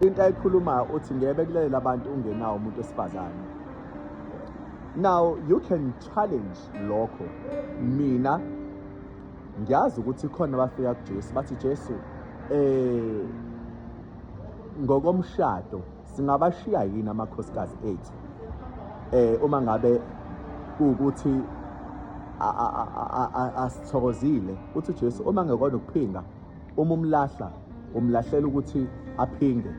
Into ayikhulumayo uthi ngeke bekulelela abantu ungenawo umuntu wesifazane. Now you can challenge lokho. Mina ngiyazi ukuthi khona abafika kuJesu bathi Jesu ngokomshado singabashiya yini amakhosikazi ethu uma ngabe ukuthi asithokozile. Uthi Jesu uma ngekona ukuphinga, uma umlahla umlahlela ukuthi aphinge,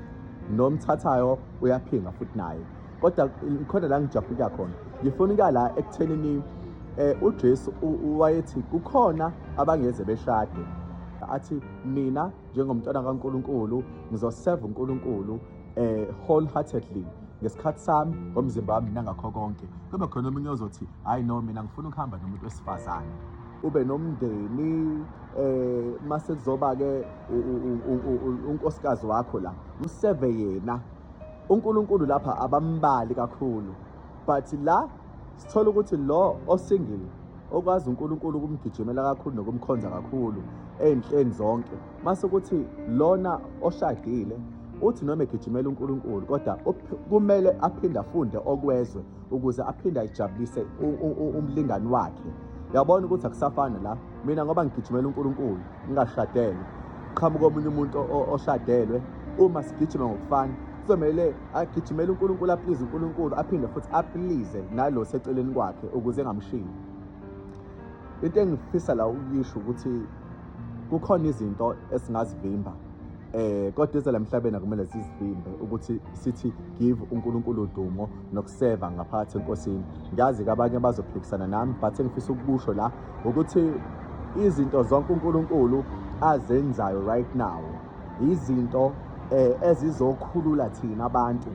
nomthathayo uyaphinga futhi naye. Kodwa khona la ngijabulika khona, ngifuna la ekuthenini uJesu wayethi kukhona abangeze beshade, athi mina njengomntwana kaNkulunkulu ngizoserve uNkulunkulu wholeheartedly, ngesikhathi sami, ngomzimba wami nangakho konke. Kube khona omunye ozothi hayi no, mina ngifuna ukuhamba nomuntu wesifazane, ube nomndeni, mase kuzoba-ke unkosikazi wakho la umseve yena. uNkulunkulu lapha abambali kakhulu, but la sithola ukuthi lo osingle okwazi uNkulunkulu ukumgijimela kakhulu nokumkhonza kakhulu ey'nhleni zonke, mase ukuthi lona oshadile uthi noma egijimela uNkulunkulu kodwa kumele aphinde afunde okwezwe ukuze aphinde ayijabulise umlingani wakhe. Yabona ukuthi akusafani la, mina ngoba ngigijimela uNkulunkulu ngingashadele, qhamuka omunye umuntu oshadelwe, uma sigijima ngokufana kuzomele agijimele uNkulunkulu, aplease uNkulunkulu, aphinde futhi aplease nalo seceleni kwakhe ukuze engamshiyi. Into engifisa la ukuyisho ukuthi kukhona izinto esingazivimba, kodwa ezela emhlabeni akumele sizivimbe ukuthi sithi give uNkulunkulu udumo nokuseva ngaphakathi enkosini. Ngiyazi-ke abanye bazophikisana nami, but engifisa ukukusho la ukuthi izinto zonke uNkulunkulu azenzayo right now izinto ezizokhulula thina abantu.